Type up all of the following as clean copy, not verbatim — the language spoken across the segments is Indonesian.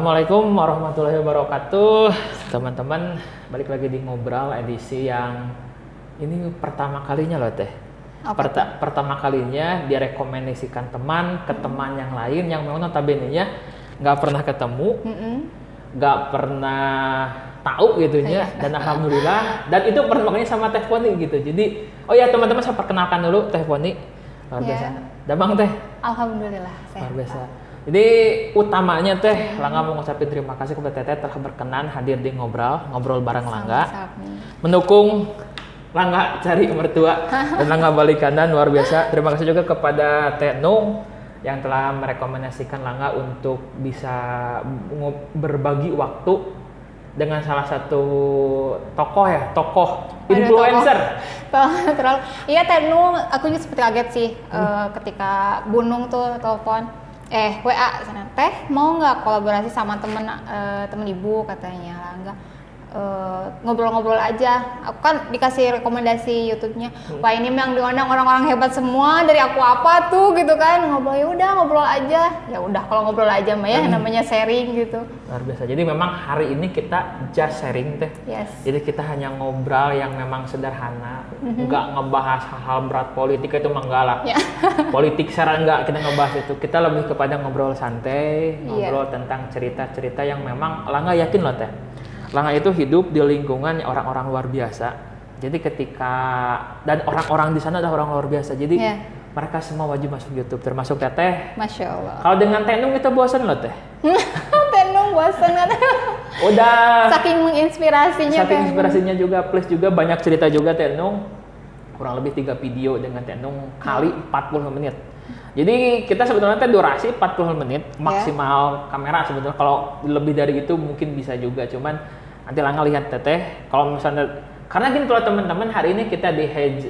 Assalamualaikum warahmatullahi wabarakatuh, teman-teman. Balik lagi di Ngobrol edisi yang ini pertama kalinya loh teh. Pertama kalinya direkomendasikan teman ke teman yang lain yang memang notabene-nya nggak pernah ketemu, nggak pernah tahu gitunya. Dan alhamdulillah, dan itu pertemuannya sama Teh Poni gitu. Jadi, oh ya teman-teman, saya perkenalkan dulu Teh Poni. Luar biasa. Damang Teh. Alhamdulillah. Luar biasa. Jadi utamanya Teh, Langga mau ngucapin terima kasih kepada Teteh telah berkenan hadir di ngobrol bareng Langga, mendukung Langga cari mertua dan Langga balik kanan. Luar biasa. Terima kasih juga kepada Teh Nung yang telah merekomendasikan Langga untuk bisa berbagi waktu dengan salah satu tokoh influencer. Iya Teh Nung, aku juga seperti kaget sih ketika Bunung tuh telepon. WA sana, Teh mau nggak kolaborasi sama temen ibu, katanya lah. Enggak, ngobrol-ngobrol aja. Aku kan dikasih rekomendasi YouTube-nya. Wah, ini yang diundang orang-orang hebat semua, dari aku apa tuh gitu kan. Ngobrol, ya udah ngobrol aja. Ya udah kalau ngobrol aja mah ya, namanya sharing gitu. Luar biasa. Jadi memang hari ini kita just sharing Teh. Yes. Jadi kita hanya ngobrol yang memang sederhana, nggak ngebahas hal-hal berat politik, itu mah enggak lah. Politik secara enggak kita ngebahas itu. Kita lebih kepada ngobrol santai, ngobrol tentang cerita-cerita yang memang Langga yakin loh Teh. Langga itu hidup di lingkungan orang-orang luar biasa. Jadi dan orang-orang di sana adalah orang luar biasa. Jadi mereka semua wajib masuk YouTube, termasuk Teteh. Masya Allah. Kalau dengan Teh Nung kita bosan loh Teh. Teh Nung bosan kan? Udah. Saking menginspirasinya. Juga, plus juga banyak cerita juga Teh Nung. Kurang lebih 3 video dengan Teh Nung kali 40 menit. Jadi kita sebetulnya durasi 40 menit maksimal kamera sebetulnya. Kalau lebih dari itu mungkin bisa juga, cuman nanti Langga lihat Teteh. Kalau misalnya, karena gini, kalau teman-teman hari ini kita di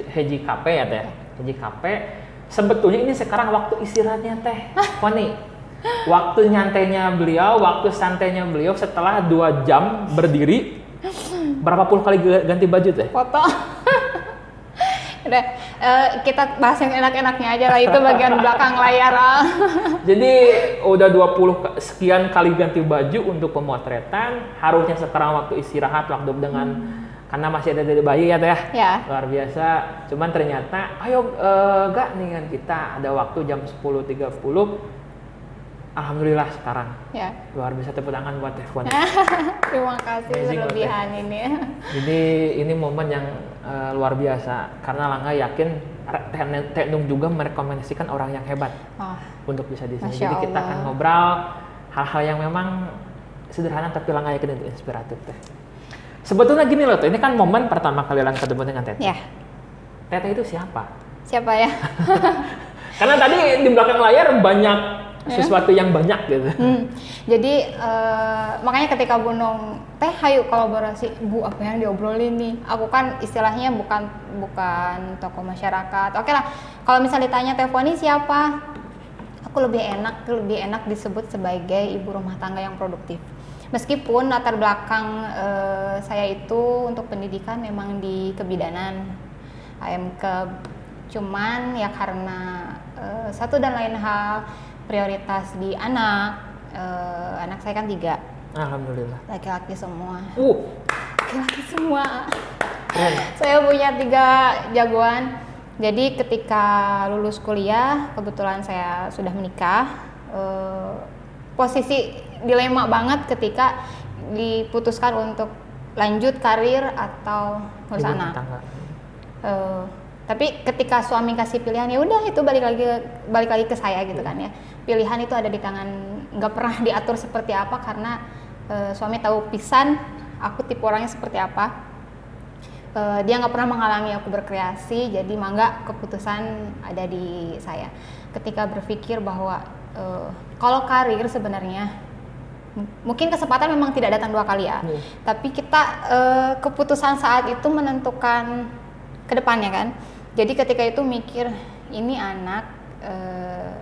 Heji Cafe ya Teh. Heji Cafe sebetulnya ini sekarang waktu istirahatnya Teh Poni. Waktu nyantainya beliau, waktu santainya beliau setelah 2 jam berdiri. Berapa puluh kali ganti baju Teh? Foto. Udah, kita bahas yang enak-enaknya aja lah, itu bagian belakang layar. Jadi udah 20 sekian kali ganti baju untuk pemotretan. Harusnya sekarang waktu istirahat, waktu dengan karena masih ada dari bayi ya Teh. Ya. Luar biasa. Cuman ternyata ayo gak nih kan, kita ada waktu jam 10.30. Alhamdulillah sekarang. Ya. Luar biasa, tepuk tangan buat Teh Poni. Terima kasih berlebihan ini. Jadi ini momen yang luar biasa karena Langga yakin Teh Nung juga merekomendasikan orang yang hebat untuk bisa di sini. Jadi kita akan ngobrol hal-hal yang memang sederhana tapi Langga yakin itu inspiratif Teh. Sebetulnya gini loh Teh, ini kan momen pertama kali Langga ketemu dengan Teteh. Ya. Teteh itu siapa? Siapa ya? Karena tadi di belakang layar banyak sesuatu yang banyak gitu. Jadi makanya ketika Bunung, Teh hayu kolaborasi, Bu apa yang diobrolin nih? Aku kan istilahnya bukan tokoh masyarakat. Oke lah, kalau misalnya ditanya Teh Poni siapa? Aku lebih enak disebut sebagai ibu rumah tangga yang produktif. Meskipun latar belakang saya itu untuk pendidikan memang di kebidanan, AMK, cuman ya karena satu dan lain hal, prioritas di anak saya kan 3. Alhamdulillah. Laki-laki semua. Laki-laki semua. Saya punya 3 jagoan. Jadi ketika lulus kuliah, kebetulan saya sudah menikah. Posisi dilema banget ketika diputuskan untuk lanjut karir atau ngurus anak. Tapi ketika suami kasih pilihan, ya udah itu balik lagi ke saya gitu kan ya. Pilihan itu ada di tangan, nggak pernah diatur seperti apa karena suami tahu pisan aku tipe orangnya seperti apa. Dia nggak pernah menghalangi aku berkreasi, jadi mangga keputusan ada di saya. Ketika berpikir bahwa kalau karir sebenarnya mungkin kesempatan memang tidak datang 2 kali ya, tapi kita keputusan saat itu menentukan ke depannya kan. Jadi ketika itu mikir, ini anak,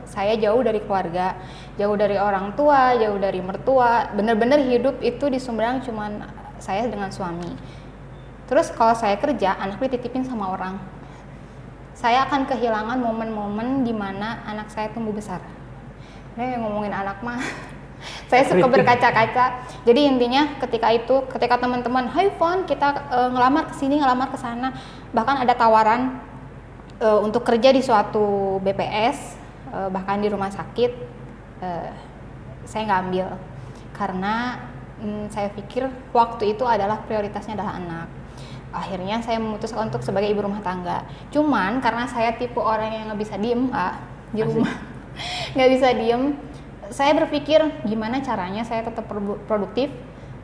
saya jauh dari keluarga, jauh dari orang tua, jauh dari mertua, bener-bener hidup itu di Sumedang cuman saya dengan suami. Terus kalau saya kerja, anak dititipin sama orang, saya akan kehilangan momen-momen di mana anak saya tumbuh besar. Ngomongin anak mah Saya suka berkaca-kaca. Jadi intinya ketika teman-teman, "Hai Fon, kita ngelamar ke sini, ngelamar ke sana." Bahkan ada tawaran untuk kerja di suatu BPS, bahkan di rumah sakit. Saya nggak ambil karena saya pikir waktu itu adalah prioritasnya adalah anak. Akhirnya saya memutuskan untuk sebagai ibu rumah tangga. Cuman karena saya tipe orang yang nggak bisa diem di rumah, nggak bisa diem, saya berpikir gimana caranya saya tetap produktif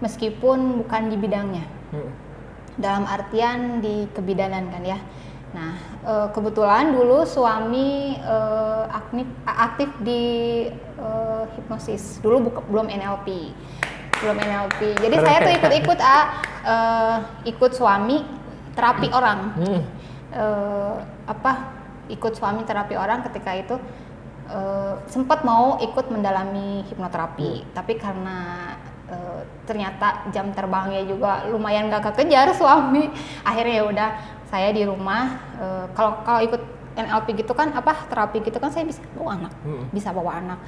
meskipun bukan di bidangnya. Dalam artian di kebidanan kan ya. Nah, kebetulan dulu suami aktif di hipnosis. Dulu belum NLP. Jadi saya tuh ikut suami terapi orang. Ikut suami terapi orang ketika itu sempat mau ikut mendalami hipnoterapi, tapi karena ternyata jam terbangnya juga lumayan gak kekejar suami, akhirnya ya udah saya di rumah. Kalau ikut NLP gitu kan, terapi gitu kan, saya bisa bawa anak,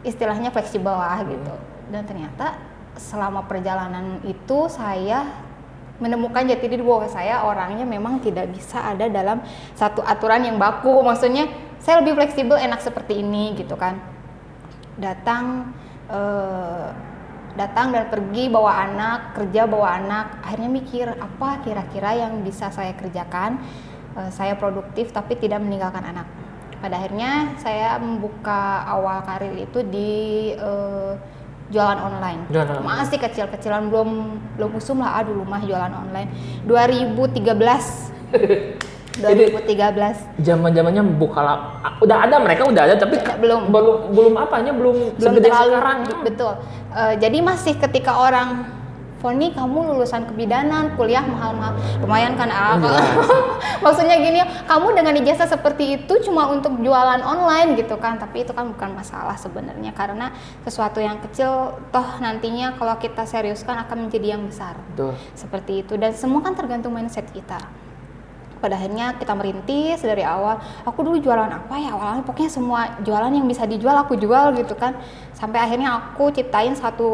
istilahnya fleksibel lah gitu. Dan ternyata selama perjalanan itu saya menemukan jati diri bahwa saya orangnya memang tidak bisa ada dalam satu aturan yang baku. Maksudnya saya lebih fleksibel, enak seperti ini gitu kan. Datang dan pergi bawa anak, kerja bawa anak. Akhirnya mikir apa kira-kira yang bisa saya kerjakan, saya produktif tapi tidak meninggalkan anak. Pada akhirnya saya membuka awal karir itu di jualan online. Masih kecil-kecilan, belum usum lah, dulu mah jualan online 2013. Zaman-zamannya mereka udah ada tapi belum segede terlalu sekarang. Betul. Jadi masih ketika orang, "Foni, kamu lulusan kebidanan, kuliah mahal-mahal." Lumayan kan, maksudnya gini, kamu dengan ijazah seperti itu cuma untuk jualan online gitu kan. Tapi itu kan bukan masalah sebenarnya, karena sesuatu yang kecil toh nantinya kalau kita seriuskan akan menjadi yang besar. Betul. Seperti itu, dan semua kan tergantung mindset kita. Pada akhirnya kita merintis dari awal. Aku dulu jualan apa ya awalnya, pokoknya semua jualan yang bisa dijual aku jual gitu kan. Sampai akhirnya aku ciptain satu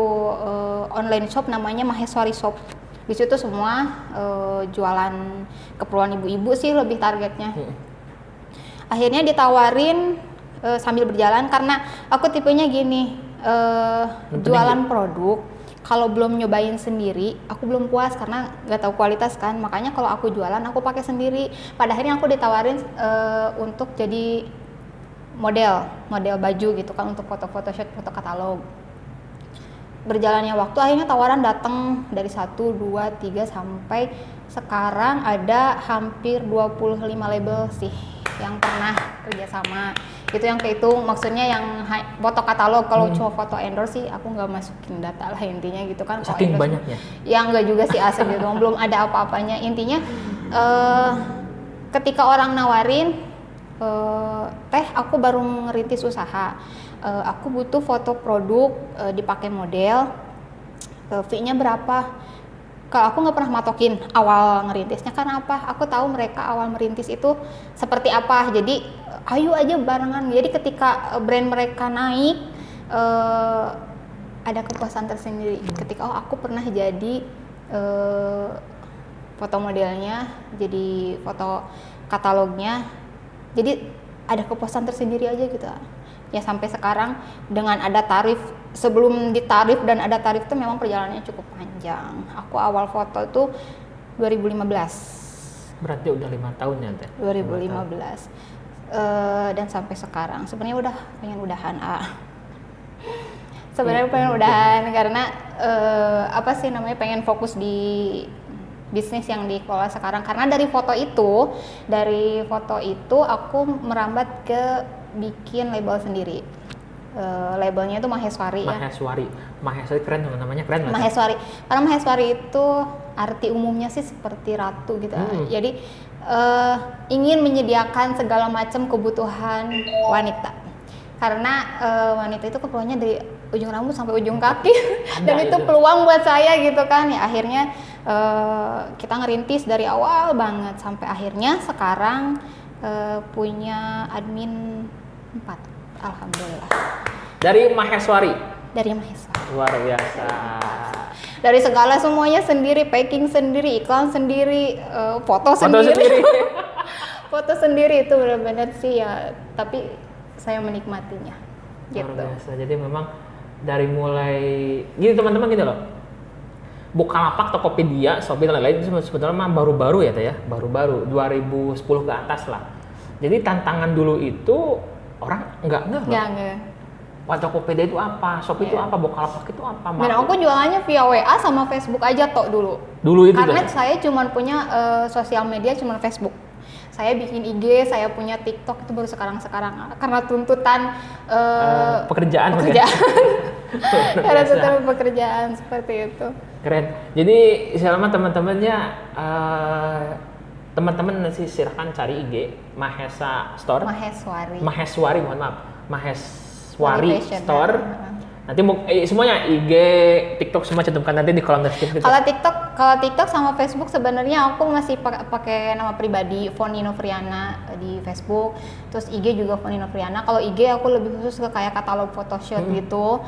online shop namanya Maheswari Shop. Di situ semua jualan keperluan ibu-ibu sih lebih targetnya. Akhirnya ditawarin sambil berjalan, karena aku tipenya gini, jualan produk kalau belum nyobain sendiri aku belum puas karena nggak tahu kualitas kan. Makanya kalau aku jualan aku pakai sendiri. Pada akhirnya aku ditawarin untuk jadi model baju gitu kan, untuk foto shoot, foto katalog. Berjalannya waktu akhirnya tawaran datang dari 1, 2, 3 sampai sekarang ada hampir 25 label sih yang pernah kerjasama. Itu yang kehitung, maksudnya yang foto katalog. Kalau cuma foto endorse sih aku nggak masukin data lah intinya gitu kan. Saking banyaknya ya nggak juga sih, asal gitu belum ada apa-apanya. Intinya ketika orang nawarin, "Teh, aku baru ngerintis usaha, aku butuh foto produk dipakai model, fee-nya berapa?" Kalau aku nggak pernah matokin awal ngerintisnya, karena apa? Aku tahu mereka awal merintis itu seperti apa. Jadi ayo aja barengan. Jadi ketika brand mereka naik, ada kepuasan tersendiri. Ketika aku pernah jadi foto modelnya, jadi foto katalognya. Jadi ada kepuasan tersendiri aja gitu. Ya sampai sekarang dengan ada tarif, sebelum ditarif dan ada tarif itu memang perjalanannya cukup panjang. Aku awal foto itu 2015. Berarti udah 5 tahun ya Teh? 2015. Dan sampai sekarang sebenarnya pengen udahan. Sebenarnya pengen udahan karena pengen fokus di bisnis yang dikelola sekarang. Karena dari foto itu aku merambat ke bikin label sendiri. Labelnya itu Maheswari. Maheswari keren, namanya keren lah. Maheswari. Karena Maheswari itu arti umumnya sih seperti ratu gitu. Jadi ingin menyediakan segala macam kebutuhan wanita. Karena wanita itu keperluannya dari ujung rambut sampai ujung kaki. Dan itu peluang buat saya gitu kan. Ya akhirnya kita ngerintis dari awal banget sampai akhirnya sekarang punya admin 4. Alhamdulillah. Dari Maheswari Dari mahasiswa. Luar biasa. Dari segala semuanya sendiri, packing sendiri, iklan sendiri, foto sendiri. Foto sendiri itu benar-benar sih ya, tapi saya menikmatinya. Gitu. Luar biasa. Jadi memang dari mulai gini teman-teman gini loh. Bukalapak, Tokopedia, Shopee dan lain-lain itu sebetulnya mah baru-baru ya Teh ya. Baru-baru 2010 ke atas lah. Jadi tantangan dulu itu orang enggak loh. Wah, Tokopedia itu apa, Shopee itu apa, Bukalapak itu apa. Dan aku jualannya via WA sama Facebook aja tok dulu. Dulu itu karena kan? Saya cuma punya sosial media cuma Facebook. Saya bikin IG, saya punya TikTok itu baru sekarang karena tuntutan pekerjaan. Karena tuntutan pekerjaan seperti itu. Keren. Jadi selama teman-temannya teman-teman nanti silahkan cari IG Mahesa Store. Maheswari, mohon maaf. Maheswari Store. Nanti semuanya IG, TikTok semua cantumkan nanti di kolom deskripsi. Kalau TikTok sama Facebook sebenarnya aku masih pakai nama pribadi Foni Novriana di Facebook. Terus IG juga Foni Novriana. Kalau IG aku lebih khusus ke kayak katalog photoshoot gitu.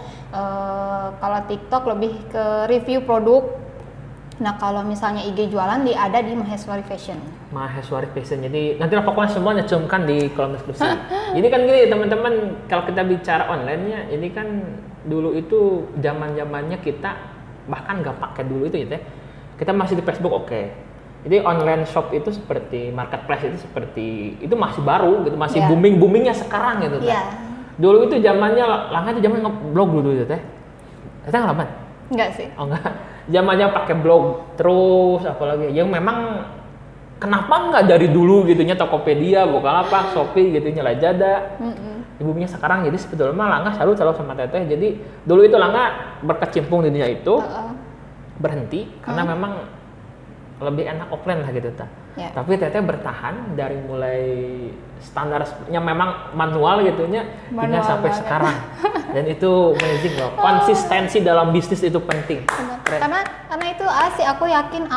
Kalau TikTok lebih ke review produk. Nah kalau misalnya IG jualan ada di Maheswari Fashion. Maheswari Fashion. Jadi nanti pokoknya semuanya cantumkan di kolom deskripsi. Jadi kan gini teman-teman, kalau kita bicara online-nya, ini kan dulu itu zaman-zamannya kita bahkan nggak pakai dulu itu ya Teh. Kita masih di Facebook oke. Jadi online shop itu seperti marketplace itu seperti itu masih baru gitu, masih boomingnya sekarang gitu Teh. Dulu itu zamannya Langga itu zaman nge-blog dulu itu Teh. Kita ngalaman? Enggak sih. Oh enggak. Zamannya pakai blog terus apalagi yang memang kenapa nggak dari dulu gitunya Tokopedia, Bukalapak, Shopee gitunya Lazada. Ibunya sekarang jadi sebetulnya Langga selalu sama Teteh. Jadi dulu itu Langga berkecimpung di dunia itu berhenti karena memang lebih enak offline lah gitu ta. Tapi Teteh bertahan dari mulai standarnya memang manual gitunya hingga sampai sekarang. Dan itu amazing loh. Konsistensi dalam bisnis itu penting. Karena itu asik, aku yakin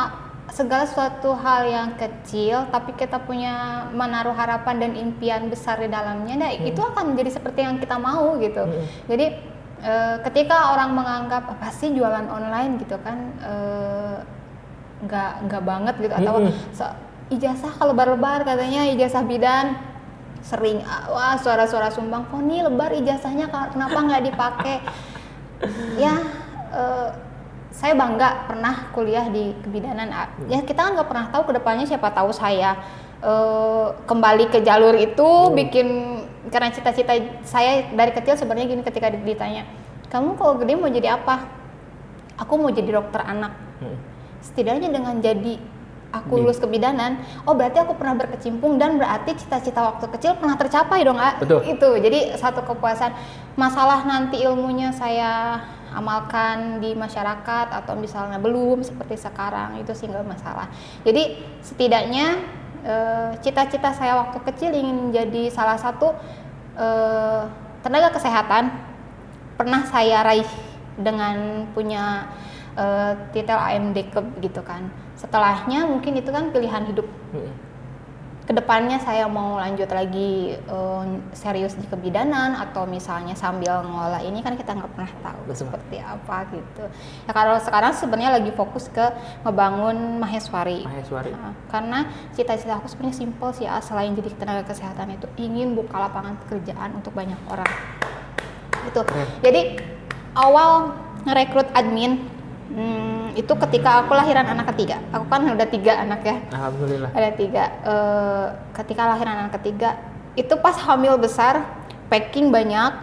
segala suatu hal yang kecil tapi kita punya menaruh harapan dan impian besar di dalamnya, itu akan menjadi seperti yang kita mau gitu. Jadi ketika orang menganggap apa sih jualan online gitu kan, nggak banget gitu, atau ijazah kalau lebar-lebar katanya ijazah bidan sering suara-suara sumbang, Foni lebar ijazahnya kenapa nggak dipakai. Saya bangga pernah kuliah di kebidanan. Ya kita kan nggak pernah tahu kedepannya, siapa tahu saya kembali ke jalur itu, bikin, karena cita-cita saya dari kecil sebenarnya gini, ketika ditanya kamu kalau gede mau jadi apa, aku mau jadi dokter anak. Setidaknya dengan jadi aku lulus kebidanan, berarti aku pernah berkecimpung dan berarti cita-cita waktu kecil pernah tercapai dong. Itu jadi satu kepuasan. Masalah nanti ilmunya saya amalkan di masyarakat atau misalnya belum seperti sekarang, itu sih nggak masalah. Jadi setidaknya cita-cita saya waktu kecil ingin menjadi salah satu tenaga kesehatan pernah saya raih dengan punya titel AMD gitu kan. Setelahnya mungkin itu kan pilihan hidup. Kedepannya saya mau lanjut lagi serius di kebidanan atau misalnya sambil ngolah ini, kan kita nggak pernah tahu seperti apa gitu. Ya kalau sekarang sebenarnya lagi fokus ke ngebangun Maheswari. Karena cita-cita aku sebenarnya simpel sih selain jadi tenaga kesehatan itu ingin buka lapangan pekerjaan untuk banyak orang. Gitu. Jadi awal ngerekrut admin itu ketika aku lahiran anak ketiga. Aku kan udah 3 anak ya. Alhamdulillah. Ada 3. Ketika lahiran anak ketiga, itu pas hamil besar, packing banyak.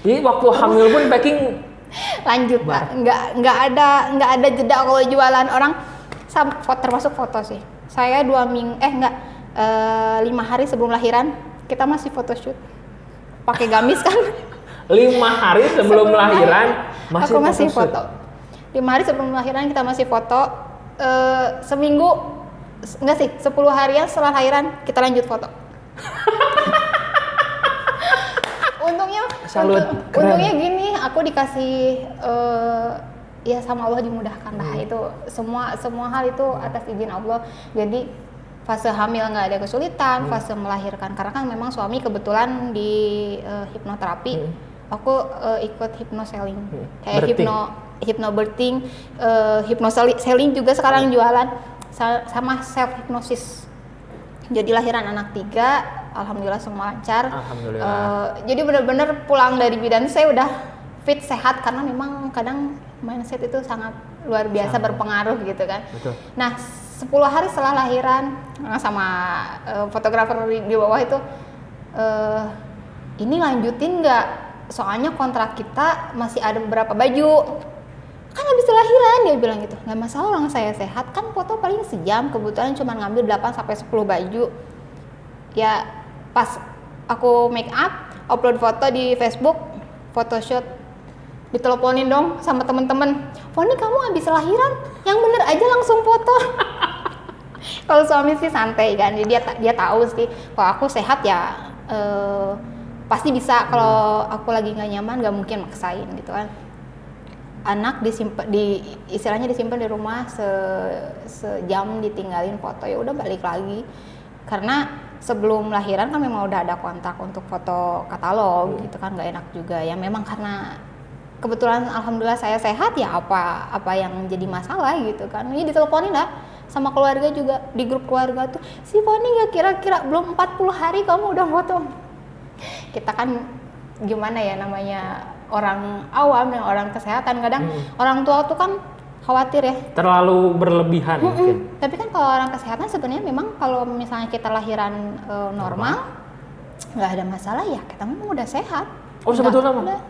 Jadi waktu hamil pun packing lanjut, nggak ada jeda kalau jualan orang. Termasuk foto sih. Saya 5 hari sebelum lahiran kita masih photoshoot. Pakai gamis kan. 5 hari sebelum lahiran aku masih foto. 5 hari sebelum lahiran kita masih foto, seminggu, enggak sih, 10 harian setelah lahiran kita lanjut foto. Untungnya gini, aku dikasih ya sama Allah dimudahkan lah, itu semua hal itu atas izin Allah. Jadi fase hamil nggak ada kesulitan, fase melahirkan karena kan memang suami kebetulan di hipnoterapi. aku ikut hypnoselling, kayak Birthing. hypnobirthing, hypnoselling juga sekarang jualan, sama self hypnosis. Jadi lahiran anak 3, alhamdulillah semua lancar. Alhamdulillah. Jadi benar-benar pulang dari bidan saya udah fit, sehat, karena memang kadang mindset itu sangat luar biasa berpengaruh gitu kan. Betul. Nah 10 hari setelah lahiran sama fotografer di bawah itu, ini lanjutin nggak? Soalnya kontrak kita masih ada beberapa baju. Kan habis lahiran, dia bilang gitu. Nggak masalah, orang saya sehat, kan foto paling sejam, kebetulan cuma ngambil 8-10 baju. Ya pas aku make up, upload foto di Facebook, photoshoot, diteleponin dong sama temen-temen. Poni, kamu habis lahiran, yang bener aja langsung foto. Kalau suami sih santai kan, jadi dia tahu sih kalau aku sehat ya pasti bisa. Kalau aku lagi nggak nyaman nggak mungkin maksain gitu kan. Anak istilahnya disimpan di rumah sejam, ditinggalin foto, ya udah balik lagi. Karena sebelum lahiran kan memang udah ada kontak untuk foto katalog gitu kan, nggak enak juga ya. Memang karena kebetulan alhamdulillah saya sehat, ya apa yang jadi masalah gitu kan. Ini diteleponin lah sama keluarga juga, di grup keluarga tuh, si Poni nggak kira-kira belum 40 hari kamu udah foto. Kita kan gimana ya, namanya orang awam dan orang kesehatan, kadang orang tua tuh kan khawatir ya, terlalu berlebihan mungkin. Tapi kan kalau orang kesehatan sebenarnya memang kalau misalnya kita lahiran normal nggak ada masalah ya, kita memang udah sehat. Sebetulnya mah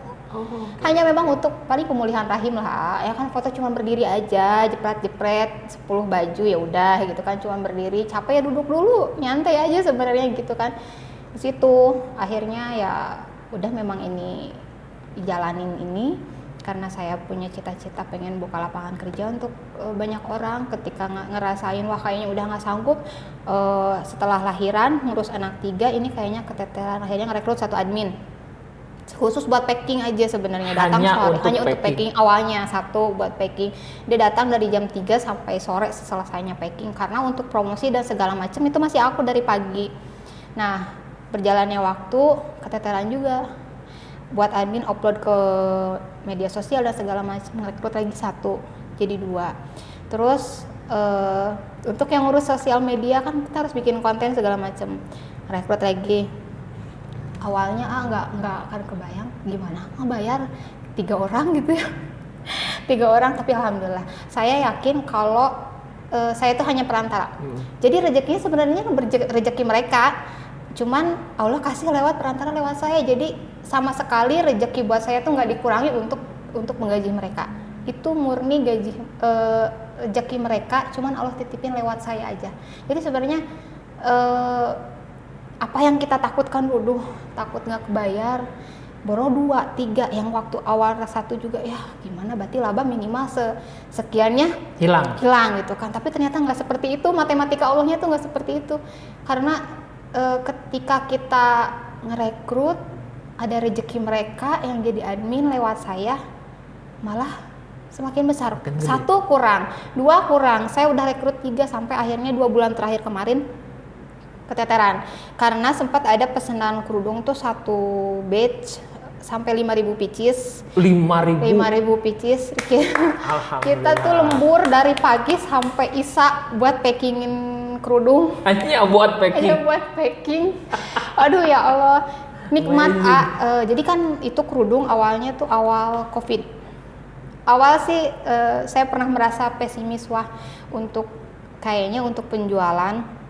hanya memang untuk paling pemulihan rahim lah ya kan. Foto cuma berdiri aja, jepret 10 baju ya udah gitu kan, cuma berdiri, capek ya duduk dulu, nyantai aja sebenarnya gitu kan. Di situ akhirnya ya udah, memang ini jalanin ini karena saya punya cita-cita pengen buka lapangan kerja untuk banyak orang. Ketika ngerasain wah kayaknya udah nggak sanggup, setelah lahiran ngurus anak 3 ini kayaknya keteteran, akhirnya ngerekrut 1 admin khusus buat packing aja sebenarnya. Datang sore hanya untuk packing awalnya, 1 buat packing. Dia datang dari jam 3 sampai sore selesainya packing, karena untuk promosi dan segala macam itu masih aku dari pagi. Nah berjalannya waktu keteteran juga, buat admin, upload ke media sosial dan segala macam, ngerekrut lagi 1 jadi 2. Terus untuk yang ngurus sosial media kan kita harus bikin konten segala macam, rekrut lagi. Awalnya nggak akan kebayang gimana ngebayar 3 orang gitu ya. 3 orang, tapi alhamdulillah saya yakin kalau saya itu hanya perantara. Jadi rezekinya sebenarnya rezeki mereka, cuman Allah kasih lewat perantara, lewat saya. Jadi sama sekali rezeki buat saya tuh nggak dikurangi untuk menggaji mereka. Itu murni rezeki mereka, cuman Allah titipin lewat saya aja. Jadi sebenarnya apa yang kita takutkan dulu, takut nggak kebayar, boro 2, 3, yang waktu awal 1 juga ya gimana, berarti laba minimal sekiannya hilang gitu kan. Tapi ternyata nggak seperti itu, matematika Allahnya tuh nggak seperti itu. Karena ketika kita ngerekrut, ada rezeki mereka yang jadi admin lewat saya, malah semakin besar. 1 kurang, 2 kurang, saya udah rekrut 3 sampai akhirnya 2 bulan terakhir kemarin keteteran. Karena sempat ada pesanan kerudung tuh 1 batch sampai 5.000 pieces. 5.000 pieces. Kita tuh lembur dari pagi sampai isya buat packingin kerudung. Hanya buat packing. Aduh ya Allah, nikmat. Jadi kan itu kerudung awalnya tuh awal Covid. Awal sih saya pernah merasa pesimis, wah kayaknya untuk penjualan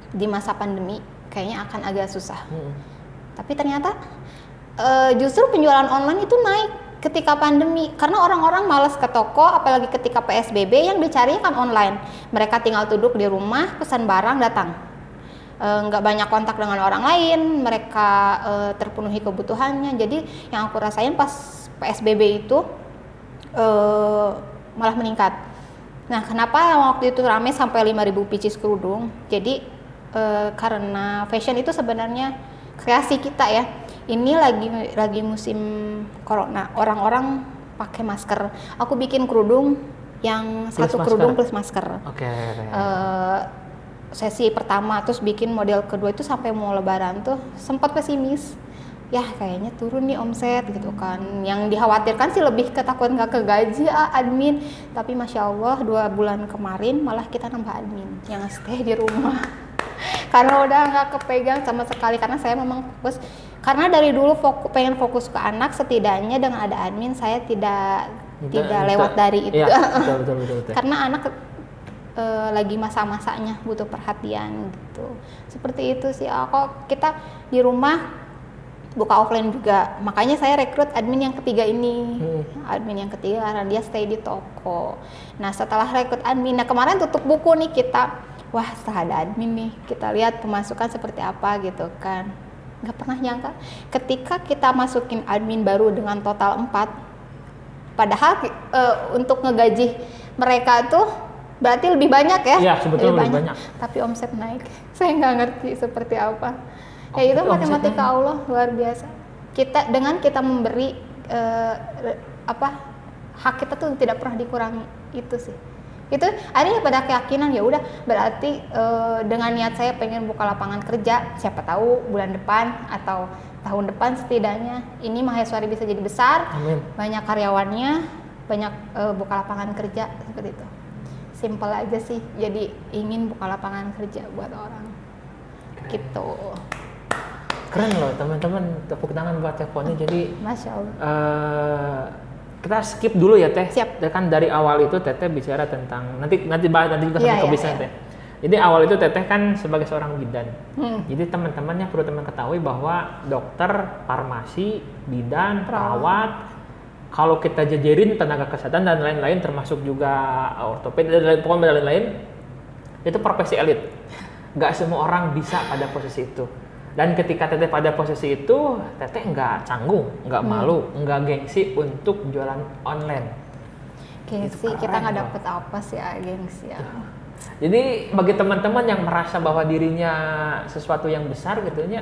di masa pandemi kayaknya akan agak susah. Tapi ternyata justru penjualan online itu naik ketika pandemi, karena orang-orang malas ke toko, apalagi ketika PSBB, yang dicari kan online. Mereka tinggal duduk di rumah, pesan barang datang, nggak banyak kontak dengan orang lain, mereka terpenuhi kebutuhannya. Jadi yang aku rasain pas PSBB itu malah meningkat. Nah kenapa waktu itu rame sampai 5.000 pieces kerudung? Jadi karena fashion itu sebenarnya kreasi kita ya. Ini lagi musim corona, orang-orang pakai masker. Aku bikin kerudung yang plus 1 kerudung plus masker. Sesi pertama, terus bikin model kedua itu sampai mau lebaran tuh sempat pesimis. ya kayaknya turun nih omset gitu kan. Yang dikhawatirkan sih lebih ketakut nggak kegaji admin, tapi masya Allah 2 bulan kemarin malah kita nambah admin yang stay di rumah karena udah nggak kepegang sama sekali, karena saya memang fokus, karena dari dulu pengen fokus ke anak, setidaknya dengan ada admin saya tidak lewat dari itu. Iya, betul. Karena anak lagi masa-masanya butuh perhatian gitu. Seperti itu sih. Kok kita di rumah buka offline juga, makanya saya rekrut admin yang ketiga ini. Admin yang ketiga karena dia stay di toko. Nah setelah rekrut admin, nah kemarin tutup buku nih kita, wah setelah ada admin nih kita lihat pemasukan seperti apa gitu kan. Nggak pernah nyangka ketika kita masukin admin baru dengan total 4, padahal untuk ngegaji mereka tuh berarti lebih banyak ya. Iya sebetulnya lebih banyak. Tapi omset naik, saya nggak ngerti seperti apa. Ya itu matematika Allah luar biasa. Dengan kita memberi hak kita tuh tidak pernah dikurangi, itu sih. Itu akhirnya pada keyakinan ya udah berarti dengan niat saya pengen buka lapangan kerja, siapa tahu bulan depan atau tahun depan setidaknya ini Maheswari bisa jadi besar. Amin. Banyak karyawannya, banyak buka lapangan kerja seperti itu. Simple aja sih, jadi ingin buka lapangan kerja buat orang. Gitu. Keren loh teman-teman, tepuk tangan buat teleponnya. Jadi Masya Allah. Kita skip dulu ya Teh. Siap. Kan dari awal itu Teteh bicara tentang nanti juga sampai ke bisnis Teh. Jadi awal itu Teteh kan sebagai seorang bidan. Jadi teman-temannya perlu teman ketahui bahwa dokter, farmasi, bidan, perawat, kalau kita jajarin tenaga kesehatan dan lain-lain termasuk juga ortopedi dan lain-lain, itu profesi elit. Gak semua orang bisa pada posisi itu. Dan ketika Teteh pada posisi itu, Teteh nggak canggung, nggak malu, nggak gengsi untuk jualan online. Gengsi, kita nggak dapet apa sih gengsi ya. Jadi bagi teman-teman yang merasa bahwa dirinya sesuatu yang besar gitunya,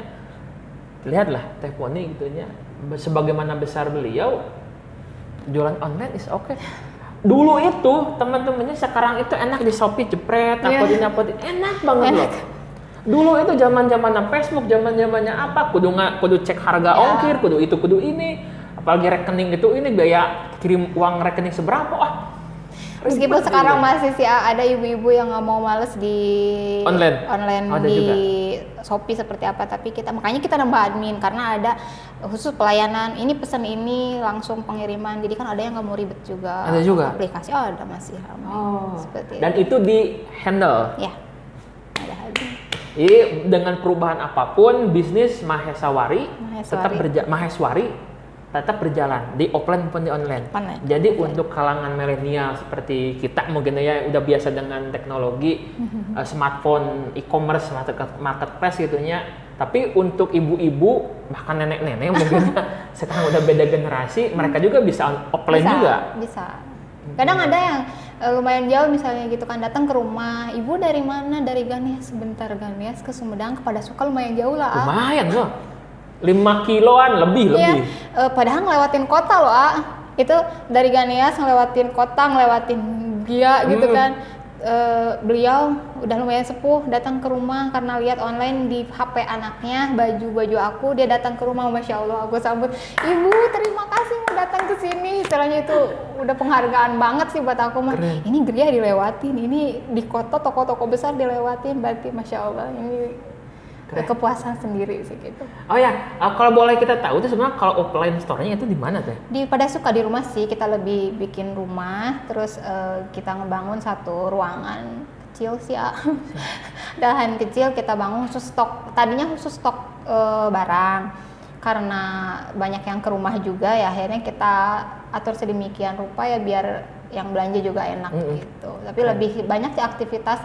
lihatlah Teh Poni gitunya, sebagaimana besar beliau, jualan online is okay. Dulu itu teman-temannya, sekarang itu enak di Shopee jepret, uploadin, enak banget loh. Dulu itu zaman-zamannya Facebook, zaman-zamannya apa, kudu cek harga ongkir, kudu itu, kudu ini, apalagi rekening itu ini biaya kirim uang rekening seberapa, meskipun sekarang masih sih ada ibu-ibu yang nggak mau males di online di juga Shopee seperti apa, tapi makanya kita nambah admin karena ada khusus pelayanan, ini pesan ini langsung pengiriman, jadi kan ada yang nggak mau ribet juga. Ada juga aplikasi ada masih ramai seperti dan itu di handle ya, ada admin. Jadi dengan perubahan apapun bisnis Maheswari tetap berjalan di offline maupun di online. Jadi untuk kalangan milenial seperti kita mungkin ya udah biasa dengan teknologi smartphone, e-commerce, marketplace gitunya. Tapi untuk ibu-ibu bahkan nenek-nenek mungkin sekarang udah beda generasi, mereka juga bisa offline juga. Bisa. Kadang ada yang lumayan jauh misalnya gitu kan, datang ke rumah, ibu dari mana? Dari Ganias. Sebentar, Ganias ke Sumedang kepada Suka lumayan jauh lah. Lumayan loh. 5 kiloan lebih. Padahal ngelewatin kota loh, itu dari Ganias ngelewatin kota, ngelewatin Gia gitu kan. Beliau udah lumayan sepuh, datang ke rumah karena lihat online di HP anaknya baju aku, dia datang ke rumah, masya Allah aku sambut, ibu terima kasih mau datang ke sini. Istilahnya itu udah penghargaan banget sih buat aku mah. Ini Gria dilewatin, ini di kota toko-toko besar dilewatin, berarti masya Allah ini kepuasan sendiri sih gitu. Oh ya, kalau boleh kita tahu itu sebenarnya kalau offline store-nya itu di mana Teh? Pada Suka di rumah sih, kita lebih bikin rumah, terus kita ngebangun satu ruangan kecil sih dahan kecil kita bangun khusus stok, tadinya khusus stok barang, karena banyak yang ke rumah juga ya akhirnya kita atur sedemikian rupa ya biar yang belanja juga enak gitu. Tapi lebih banyak sih aktivitas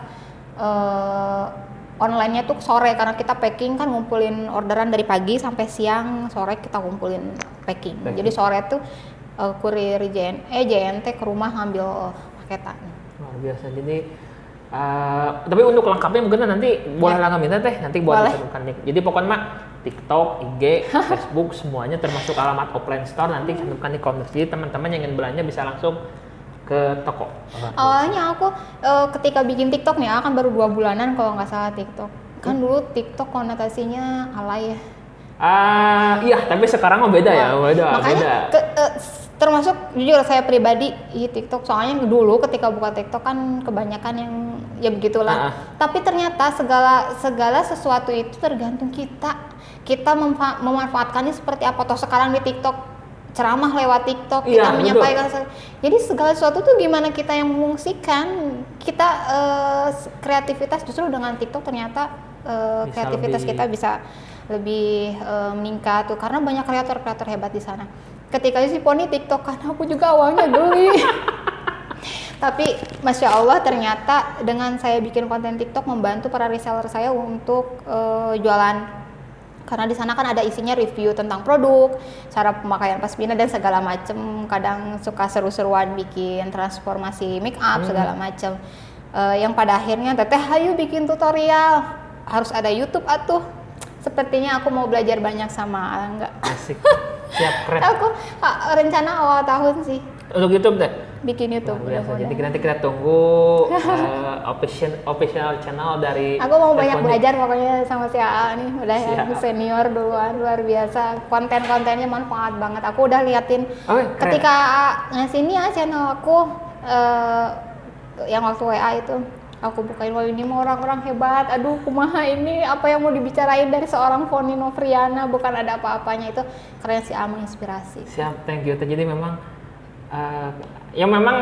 online-nya tuh sore, karena kita packing kan, ngumpulin orderan dari pagi sampai siang, sore kita ngumpulin packing. Jadi sore tuh kurir JNT ke rumah ngambil paketan. Luar biasa. Jadi tapi untuk lengkapnya mungkin nanti boleh lah minta Teh, nanti buat ditentukan nih. Jadi pokoknya mah TikTok, IG, Facebook semuanya termasuk alamat offline store nanti cantumkan di kolom. Jadi teman-teman yang ingin belanja bisa langsung ke toko. Awalnya aku ketika bikin TikTok nih, kan baru 2 bulanan kalau nggak salah TikTok. Kan dulu TikTok konotasinya alay ya. Iya, tapi sekarang mah beda ya, Makanya termasuk jujur saya pribadi TikTok, soalnya dulu ketika buka TikTok kan kebanyakan yang ya begitulah. Tapi ternyata segala sesuatu itu tergantung kita memanfaatkannya seperti apa. Toh sekarang di TikTok ceramah lewat TikTok, kita menyampaikan. Jadi segala sesuatu tuh gimana kita yang mengungsikan, kita kreativitas justru dengan TikTok ternyata kreativitas kita bisa lebih meningkat tuh, karena banyak kreator hebat di sana. Ketika si Poni TikTok kan aku juga awalnya geli. Tapi Masya Allah ternyata dengan saya bikin konten TikTok membantu para reseller saya untuk jualan. Karena di sana kan ada isinya review tentang produk, cara pemakaian pasmina dan segala macem. Kadang suka seru-seruan bikin transformasi make up segala macem. Yang pada akhirnya teteh ayo bikin tutorial, harus ada YouTube atuh. Sepertinya aku mau belajar banyak sama Alangga. Asik, siap, keren. Aku rencana awal tahun sih. Untuk YouTube deh? Bikin YouTube. Biasa. Jadi nanti kita tunggu official channel dari. Aku mau banyak belajar pokoknya sama si AA nih. Udah ya, senior duluan, luar biasa. Konten-kontennya manfaat banget. Aku udah liatin ketika AA ngasih ini ya channel aku yang waktu WA itu. Aku bukain, wah ini mah orang-orang hebat, aduh kumaha ini, apa yang mau dibicarain dari seorang Foni Novriana, bukan ada apa-apanya. Itu keren sih, menginspirasi. Siap, thank you. Jadi memang memang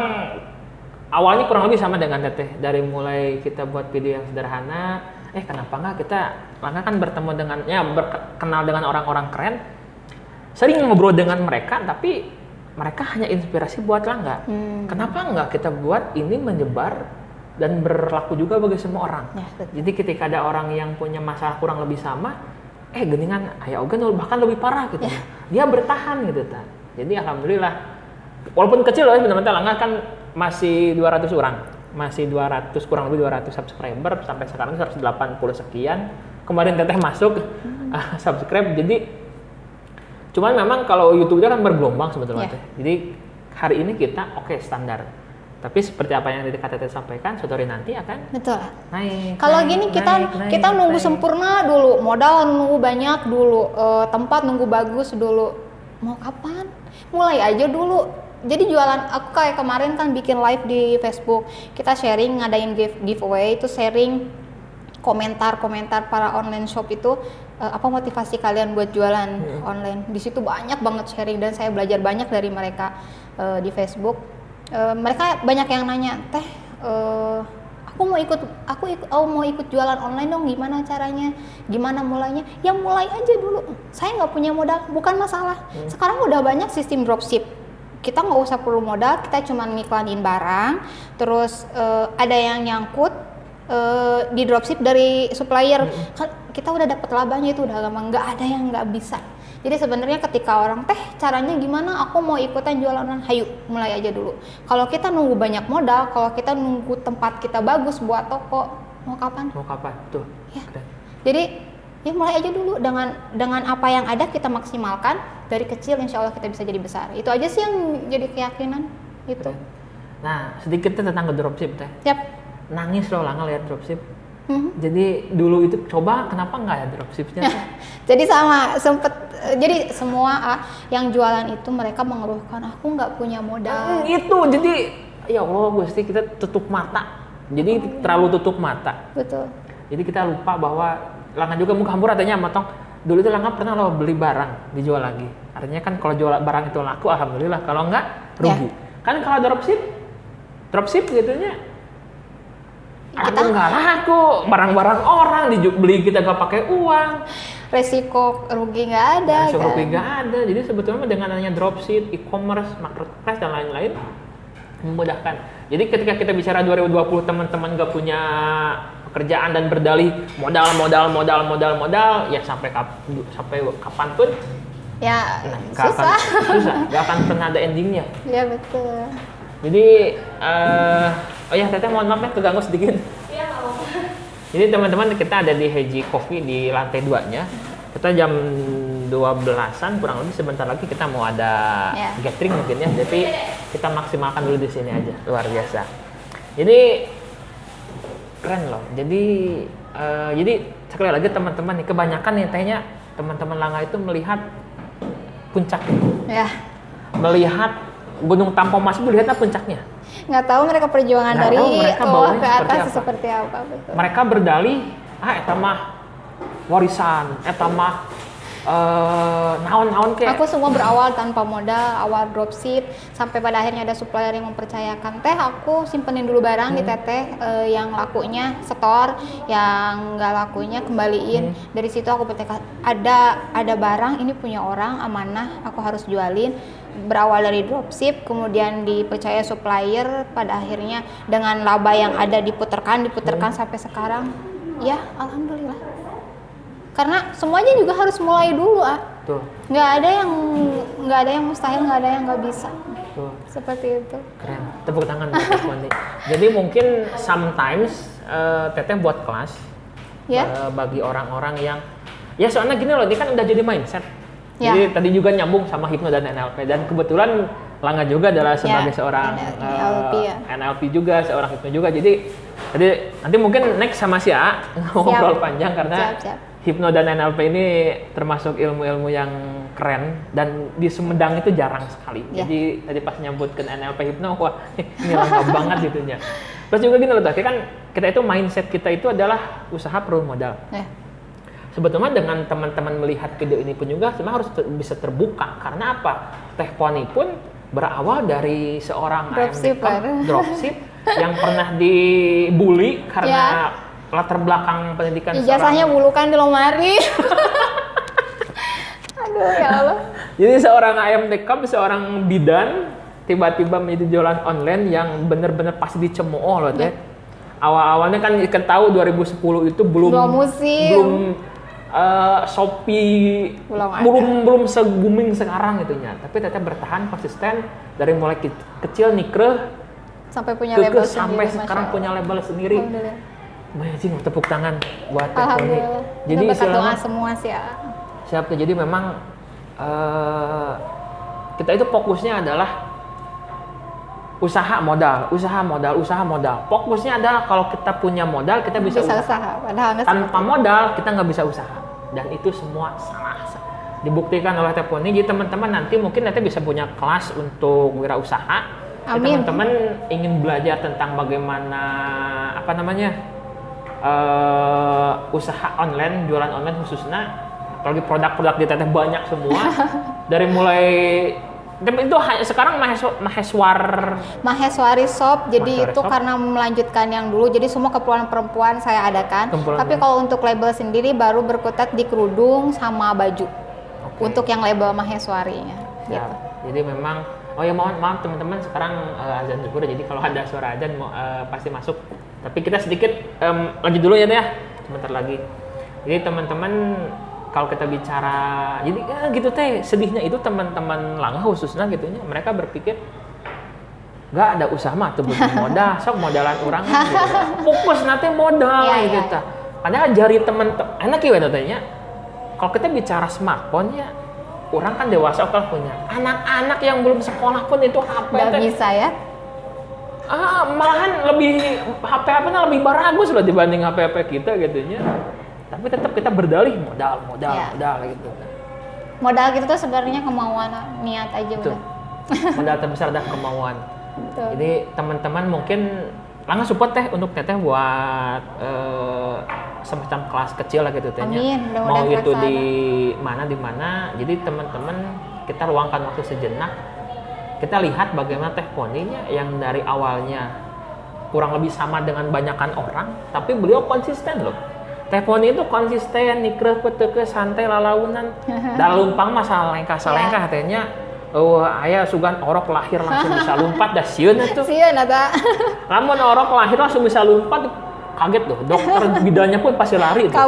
awalnya kurang lebih sama dengan Teteh. Dari mulai kita buat video yang sederhana, kenapa nggak kita, Langga kan bertemu dengan, berkenal dengan orang-orang keren, sering ngobrol dengan mereka, tapi mereka hanya inspirasi buat Langga. Kenapa nggak kita buat ini menyebar dan berlaku juga bagi semua orang. Ya, jadi ketika ada orang yang punya masalah kurang lebih sama, geningan aya oge bahkan lebih parah gitu. Ya. Dia bertahan gitu ta. Jadi alhamdulillah walaupun kecil loh sebenarnya Langga kan masih 200 orang. Masih 200 kurang lebih 200 subscriber sampai sekarang 180 sekian. Kemarin Teteh masuk subscribe. Jadi cuman memang kalau YouTube-nya kan bergelombang sebetulnya. Ya. Jadi hari ini kita standar. Tapi seperti apa yang Teteh sampaikan, suatu hari nanti akan naik. Kalau gini kita nunggu sempurna dulu, modal nunggu banyak dulu, tempat nunggu bagus dulu. Mau kapan? Mulai aja dulu. Jadi jualan, aku kayak kemarin kan bikin live di Facebook, kita sharing, ngadain giveaway, itu sharing komentar-komentar para online shop itu, apa motivasi kalian buat jualan online. Di situ banyak banget sharing dan saya belajar banyak dari mereka di Facebook. Mereka banyak yang nanya, Teh, aku mau ikut jualan online dong, gimana caranya, gimana mulainya? Ya mulai aja dulu. Saya nggak punya modal, bukan masalah. Sekarang udah banyak sistem dropship. Kita nggak usah perlu modal, kita cuma ngiklanin barang, terus ada yang nyangkut di dropship dari supplier. Kita udah dapat labanya, itu udah gampang. Nggak ada yang nggak bisa. Jadi sebenarnya ketika orang, Teh caranya gimana, aku mau ikutan jualan online, hayu mulai aja dulu. Kalau kita nunggu banyak modal, kalau kita nunggu tempat kita bagus buat toko, mau kapan? Tuh. Ya. Jadi ya mulai aja dulu dengan apa yang ada kita maksimalkan, dari kecil insya Allah kita bisa jadi besar. Itu aja sih yang jadi keyakinan itu. Nah sedikit tentang dropship Teh. Siap. Nangis loh Langga lihat dropship. Jadi dulu itu coba kenapa nggak ya dropshipnya? Jadi jadi semua yang jualan itu mereka mengeluhkan, aku nggak punya modal. Itu jadi ya Allah Gusti, kita tutup mata. Jadi terlalu tutup mata. Betul. Jadi kita lupa bahwa Langga juga muka hampur artinya matong. Dulu itu Langga pernah loh beli barang dijual lagi. Artinya kan kalau jual barang itu laku alhamdulillah, kalau enggak rugi. Kan kalau dropship gitunya. Aku nggak laku, barang-barang orang dibeli kita nggak pakai uang, resiko rugi nggak ada. Rugi nggak ada. Jadi sebetulnya dengan adanya dropship, e-commerce, marketplace dan lain-lain memudahkan. Jadi ketika kita bicara 2020 teman-teman nggak punya pekerjaan dan berdalih modal, ya sampai kapanpun ya susah, nggak akan pernah ada endingnya. Ya betul. Jadi Teteh mohon maaf keganggu sedikit. Iya, nggak apa-apa. Jadi teman-teman kita ada di Heiji Coffee di lantai 2-nya. Kita jam 12-an kurang lebih, sebentar lagi kita mau ada gathering mungkin ya. Tapi kita maksimalkan dulu di sini aja, luar biasa. Jadi keren loh. Jadi sekali lagi teman-teman nih, kebanyakan nih tehnya teman-teman Langga itu melihat puncak, Ya, melihat Gunung Tampomas itu lihatnya puncaknya. nggak tahu mereka perjuangan Nggak dari tahu mereka bawah bawahnya ke atas seperti seperti apa, betul. Mereka berdalih, eta mah warisan, eta mah naon-naon kayak. Aku semua berawal tanpa modal, awal dropship, sampai pada akhirnya ada supplier yang mempercayakan, teh aku simpenin dulu barang di teteh, yang lakunya setor, yang nggak lakunya kembaliin. Dari situ aku bertekad, ada barang ini punya orang amanah, aku harus jualin. Berawal dari dropship, kemudian dipercaya supplier, pada akhirnya dengan laba yang ada diputerkan sampai sekarang. Ya, alhamdulillah. Karena semuanya juga harus mulai dulu, Tuh. nggak ada yang mustahil, nggak ada yang nggak bisa. Tuh. Seperti itu. Keren, tepuk tangan buat Teh Poni. Jadi mungkin sometimes Teteh buat kelas Ya. bagi orang-orang yang ya soalnya gini loh, ini kan udah jadi mindset. Ya. Jadi tadi juga nyambung sama hipno dan NLP, dan kebetulan Langga juga adalah sebagai Ya, seorang NLP ya. NLP juga, seorang hipno juga. Jadi nanti mungkin next sama si A ngobrol panjang karena Siap. hipno dan NLP ini termasuk ilmu-ilmu yang keren dan di Sumedang itu jarang sekali. Ya. Jadi tadi pas nyambut ke NLP hipno, wah ini lengkap banget gitunya. Terus juga gini loh, kan kita itu mindset kita itu adalah usaha perlu modal. Ya. Sebetulnya dengan teman-teman melihat video ini pun juga sebenarnya harus bisa terbuka. Karena apa? Teh Poni pun berawal dari seorang dropship yang pernah dibully karena latar belakang pendidikan. Ijazahnya bulukan di lemari. Aduh ya Allah. Jadi seorang AMD Cup, seorang bidan tiba-tiba menjadi jualan online yang benar-benar pasti dicemooh loh teh. Awal-awalnya kan kita tahu 2010 itu belum Shopee belum se-booming sekarang gitunya. Tapi teteh bertahan konsisten dari mulai kecil nikreh sampai punya label sendiri, sampai sekarang punya label sendiri. Amazing, tepuk tangan buat Teh Poni. Jadi istilahnya semua sih ya. Siap tuh. Jadi memang kita itu fokusnya adalah usaha modal. Fokusnya adalah kalau kita punya modal kita bisa usaha. Padahal tanpa modal kita nggak bisa usaha. Dan itu semua salah. Dibuktikan oleh Teh Poni. Jadi teman-teman nanti mungkin bisa punya kelas untuk wirausaha. Amin. Teman-teman ingin belajar tentang bagaimana usaha online, jualan online khususnya, apalagi produk-produk di Teteh banyak semua. Dari mulai itu sekarang Maheswari Shop. Jadi itu karena melanjutkan yang dulu, jadi semua keperluan perempuan saya adakan. Tapi kalau untuk label sendiri baru berkutat di kerudung sama baju. Untuk yang label Maheswarinya gitu. Jadi memang maaf teman-teman, sekarang azan zuhur, jadi kalau ada suara azan pasti masuk. Tapi kita sedikit lanjut dulu ya sebentar lagi. Jadi teman-teman, kalau kita bicara, jadi gitu teh, sedihnya itu teman-teman Langga khususnya gitunya, mereka berpikir nggak ada usaha mah tuh butuh modal, sok modalan orang gitu. Fokus nanti modal gitu. Padahal jari teman-teman enak ya tanya. Kalau kita bicara smartphone ya, orang kan dewasa kan punya. Anak-anak yang belum sekolah pun itu HP nggak bisa ya. Malahan lebih HP-nya lebih bagus loh dibanding HP kita gitunya. Tapi tetap kita berdalih modal gitu. Modal gitu tuh sebenarnya kemauan, niat aja udah. Modal terbesar adalah kemauan. Betul. Jadi teman-teman mungkin Langga support teh untuk Teteh buat semacam kelas kecil lah gitu tehnya. Mau itu di mana. Jadi teman-teman kita luangkan waktu sejenak. Kita lihat bagaimana Teh Poninya yang dari awalnya kurang lebih sama dengan banyakan orang, tapi beliau konsisten loh. Teh Poni itu konsisten, nikreh peteke santai lalaunan. Da lumpang mah salengkah katanya. Aya sugan orok lahir langsung bisa lompat dah sieun atuh. Sieun eta. Lamun orok lahir langsung bisa lompat, kaget loh. Dokter bidannya pun pasti lari tuh.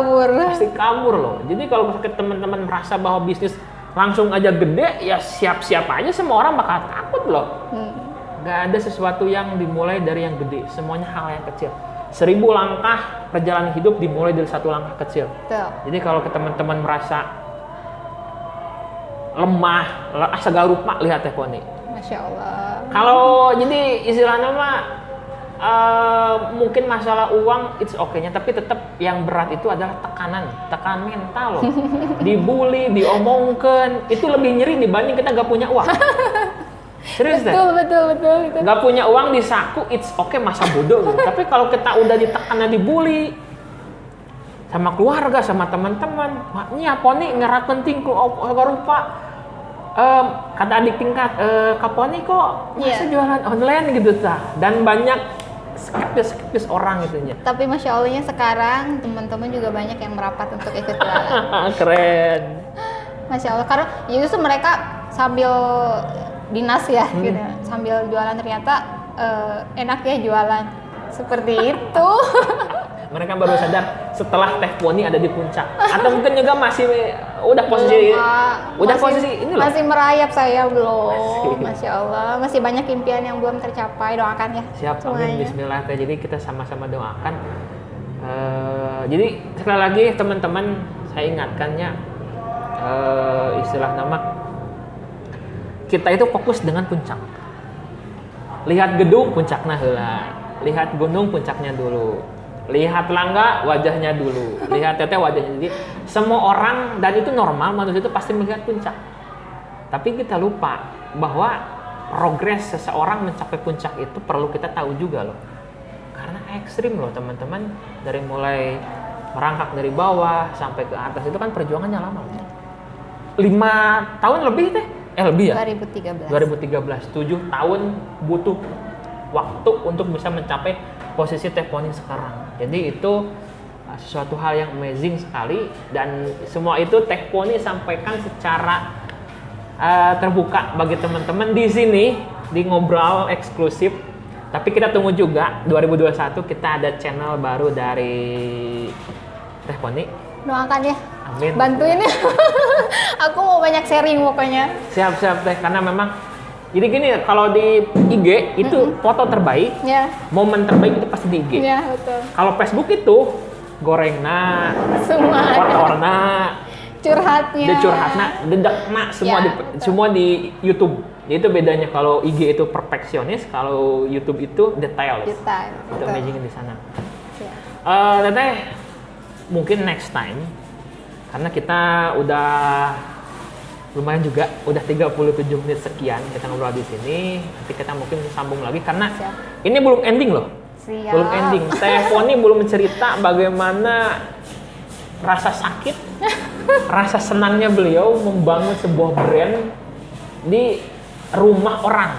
Pasti kabur loh. Jadi kalau misalnya teman-teman merasa bahwa bisnis langsung aja gede, ya siap-siap aja semua orang bakal takut loh. Gak ada sesuatu yang dimulai dari yang gede, semuanya hal yang kecil. 1000 langkah perjalanan hidup dimulai dari 1 langkah kecil. Jadi kalau teman-teman merasa lemah, segala rupa lihat Teh Poni. Masya Allah. Kalau jadi istilahnya mah mungkin masalah uang it's okay-nya, tapi tetap yang berat itu adalah tekanan mental loh. Dibully, diomongkan, itu lebih nyeri dibanding kita nggak punya uang. Serius deh. Betul. Nggak punya uang di saku it's okay, masa bodoh gitu. Tapi kalau kita udah ditekan dan dibully sama keluarga, sama teman-teman, maknya poni ngerak penting ku rupa. Kata adik tingkat, kaponi kok masa jualan online gitu ta, dan banyak skeptis orang gitu nya. Tapi masya Allahnya sekarang teman-teman juga banyak yang merapat untuk ikut jualan. Keren. Masya Allah, karena ya justru mereka sambil dinas ya, gitu, sambil jualan ternyata enak ya jualan seperti itu. Mereka baru sadar setelah Teh Poni ada di puncak, atau mungkin juga masih udah posisi ini loh. Masih merayap saya belum. Masya Allah, masih banyak impian yang belum tercapai, doakan ya. Siap, amin, bismillah. Jadi kita sama-sama doakan. Jadi sekali lagi teman-teman, saya ingatkannya, istilah nama kita itu fokus dengan puncak. Lihat gedung puncaknya heula, lihat gunung puncaknya dulu. Lihat langga wajahnya dulu, lihat teteh wajahnya. Jadi semua orang, dan itu normal, manusia itu pasti melihat puncak. Tapi kita lupa bahwa progres seseorang mencapai puncak itu perlu kita tahu juga loh. Karena ekstrim loh teman-teman, dari mulai merangkak dari bawah sampai ke atas itu kan perjuangannya lama. 5 tahun lebih teh, lebih ya? 2013, 7 tahun butuh waktu untuk bisa mencapai posisi Teh Poni sekarang. Jadi itu sesuatu hal yang amazing sekali, dan semua itu Teh Poni sampaikan secara terbuka bagi teman-teman di sini di Ngobrol eksklusif. Tapi kita tunggu juga 2021 kita ada channel baru dari Teh Poni. Doakan ya. Amin. Bantuin ya. Aku mau banyak sharing pokoknya. Siap Teh, karena memang jadi gini, kalau di IG itu foto terbaik, momen terbaik itu pasti di IG. Iya, betul. Kalau Facebook itu gorengna, semua warna, curhatnya, dedekna, semua di YouTube. Itu bedanya, kalau IG itu perfeksionis, kalau YouTube itu detail. Itu amazing di sana. Teteh, mungkin next time, karena kita udah lumayan juga, udah 37 menit sekian kita ngobrol di sini. Nanti kita mungkin sambung lagi karena ini belum ending loh. Belum ending. Teh Poni belum cerita bagaimana rasa sakit, rasa senangnya beliau membangun sebuah brand di rumah orang.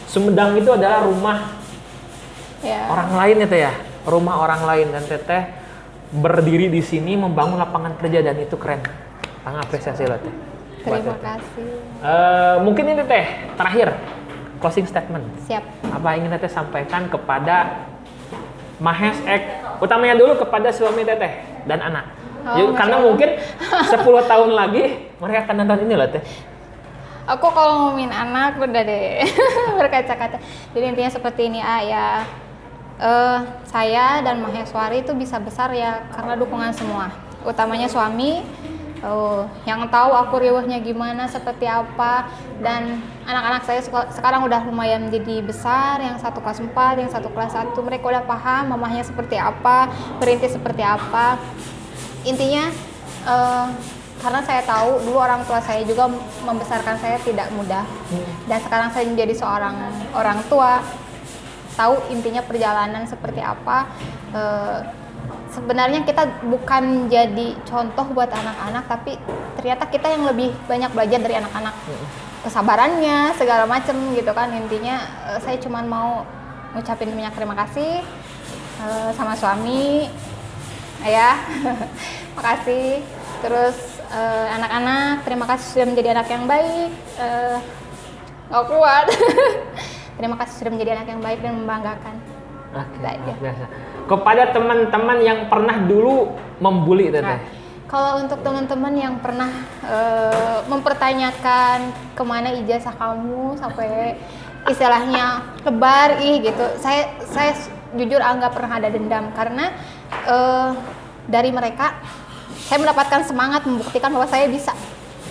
Sumedang itu adalah rumah orang lain ya Teh ya, rumah orang lain, dan Teteh berdiri di sini membangun lapangan kerja, dan itu keren. Sangat apresiasi loh Teh. Terima kasih. Mungkin ini Teh, terakhir closing statement. Siap. Apa ingin Teteh sampaikan kepada Mahes utamanya dulu kepada suami Teteh dan anak. Karena mungkin 10 tahun lagi mereka akan nonton ini loh Teh. Aku kalau ngomongin anak udah deh berkaca-kaca. Jadi intinya seperti ini ya. Saya dan Maheswari itu bisa besar ya karena dukungan semua. Utamanya suami. Yang tahu aku riwahnya gimana, seperti apa, dan anak-anak saya sekarang udah lumayan jadi besar, yang satu kelas 4, yang satu kelas 1, mereka udah paham mamahnya seperti apa, perintis seperti apa. Intinya karena saya tahu dulu orang tua saya juga membesarkan saya tidak mudah, dan sekarang saya menjadi seorang orang tua, tahu intinya perjalanan seperti apa. Sebenarnya kita bukan jadi contoh buat anak-anak, tapi ternyata kita yang lebih banyak belajar dari anak-anak. Kesabarannya, segala macem gitu kan. Intinya saya cuma mau ngucapin banyak terima kasih sama suami, ya. Makasih. Terus anak-anak, terima kasih sudah menjadi anak yang baik. Nggak kuat. Terima kasih sudah menjadi anak yang baik dan membanggakan. Biasa. Kepada teman-teman yang pernah dulu membuli Teteh. Kalau untuk teman-teman yang pernah mempertanyakan kemana ijazah kamu sampai istilahnya lebar gitu, saya jujur nggak pernah ada dendam, karena dari mereka saya mendapatkan semangat membuktikan bahwa saya bisa.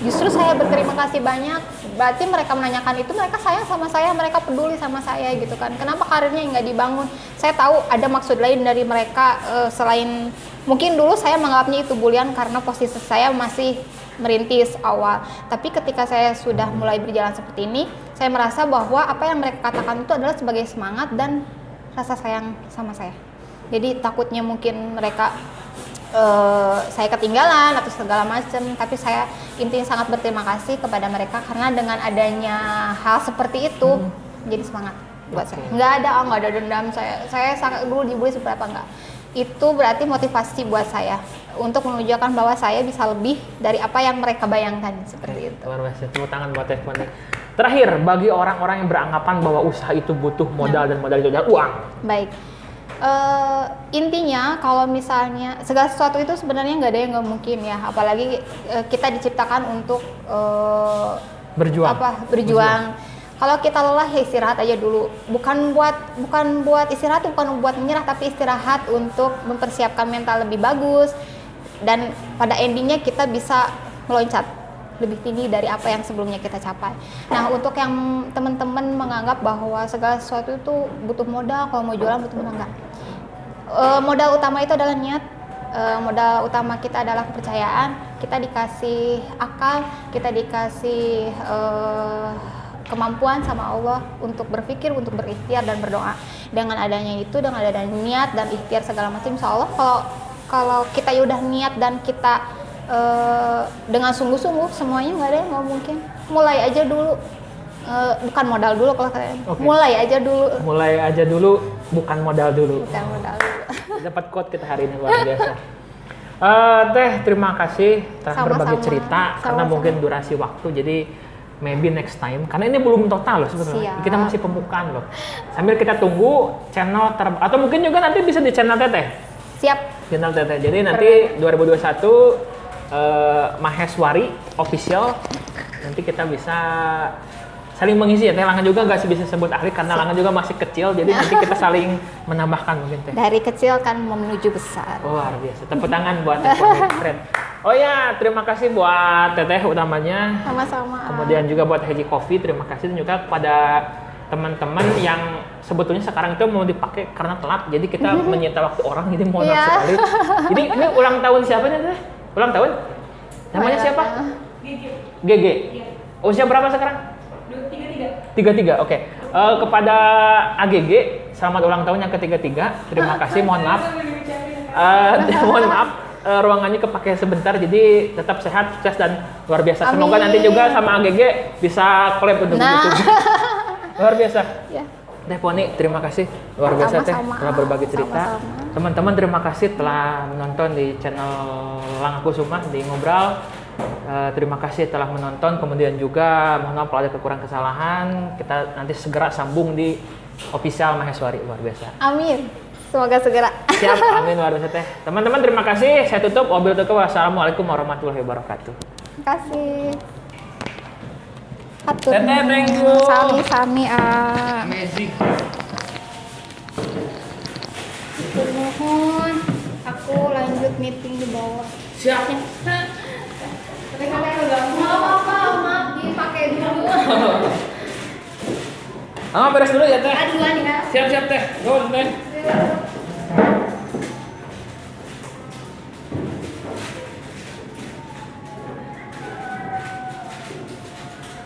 Justru saya berterima kasih banyak. Berarti mereka menanyakan itu, mereka sayang sama saya, mereka peduli sama saya gitu kan. Kenapa karirnya nggak dibangun? saya tahu ada maksud lain dari mereka, selain mungkin dulu saya menganggapnya itu bulian karena posisi saya masih merintis awal. Tapi ketika saya sudah mulai berjalan seperti ini, saya merasa bahwa apa yang mereka katakan itu adalah sebagai semangat dan rasa sayang sama saya. Jadi takutnya mungkin mereka saya ketinggalan atau segala macam, tapi saya intinya sangat berterima kasih kepada mereka karena dengan adanya hal seperti itu jadi semangat buat saya. Nggak ada dendam, saya sangat dulu dibully seberapa enggak. Itu berarti motivasi buat saya untuk menunjukkan bahwa saya bisa lebih dari apa yang mereka bayangkan, seperti itu. Luar biasa, tepuk tangan buat Teh Poni. Terakhir, bagi orang-orang yang beranggapan bahwa usaha itu butuh modal dan modal itu adalah uang. Baik. Intinya kalau misalnya segala sesuatu itu sebenarnya nggak ada yang nggak mungkin ya, apalagi kita diciptakan untuk berjuang. Kalau kita lelah ya istirahat aja dulu, bukan buat istirahat, bukan buat menyerah, tapi istirahat untuk mempersiapkan mental lebih bagus, dan pada endingnya kita bisa meloncat lebih tinggi dari apa yang sebelumnya kita capai. Nah, untuk yang teman-teman menganggap bahwa segala sesuatu itu butuh modal, kalau mau jualan butuh modal, enggak. Modal utama itu adalah niat, modal utama kita adalah kepercayaan, kita dikasih akal, kita dikasih kemampuan sama Allah untuk berpikir, untuk berikhtiar dan berdoa. Dengan adanya itu, dengan adanya niat dan ikhtiar segala macam, insya Allah kalau kita udah niat dan kita dengan sungguh-sungguh, semuanya nggak ada yang nggak mungkin. Mulai aja dulu, bukan modal dulu kalau kalian. Okay. Mulai aja dulu, bukan modal dulu. Bukan modal dulu. Dapat quote kita hari ini luar biasa. Teh, terima kasih telah berbagi cerita. Karena mungkin durasi waktu, jadi maybe next time. Karena ini belum total loh sebenarnya. Kita masih pembukaan loh. Sambil kita tunggu channel atau mungkin juga nanti bisa di channel Teteh. Siap. Channel Teteh. Jadi nanti 2021 Maheswari official, nanti kita bisa saling mengisi ya. Teh Langan juga nggak bisa sebut ahli karena Langan juga masih kecil, jadi nanti kita saling menambahkan mungkin Teh. Dari kecil kan menuju besar. Luar biasa. Tepuk tangan buat Teh Poni. Oh ya, terima kasih buat Teteh utamanya. Sama-sama. Kemudian juga buat Heji Coffee, terima kasih, dan juga kepada teman-teman yang sebetulnya sekarang itu mau dipakai karena telat, jadi kita menyita waktu orang, jadi mohon maaf sekali. Jadi ini ulang tahun siapa nih Teh? Ulang tahun? Namanya siapa? GG. Usia berapa sekarang? 33. Oke. Kepada AGG, selamat ulang tahun yang ke-33. Terima kasih, mohon maaf. Mohon maaf, ruangannya kepake sebentar, jadi tetap sehat, sukses, dan luar biasa. Semoga nanti juga sama AGG bisa collab untuk YouTube. Luar biasa. Ya. Teh Poni, terima kasih luar biasa Teh telah berbagi cerita. Teman-teman, terima kasih telah menonton di channel Langan Kusuma di Ngobrol. Terima kasih telah menonton. Kemudian juga mohon maaf kalau ada kekurangan kesalahan. Kita nanti segera sambung di official Maheswari, luar biasa. Amin. Semoga segera. Siap, amin, luar biasa Teh. Teman-teman, terima kasih. Saya tutup. Wassalamualaikum warahmatullahi wabarakatuh. Terima kasih. Teteh, thank you. Sami. Amazing. Mohon, aku lanjut meeting di bawah. Siap. Maaf, dipakai dulu. Beres dulu ya Teh. Aduan ya. Siap Teh. Go Teh.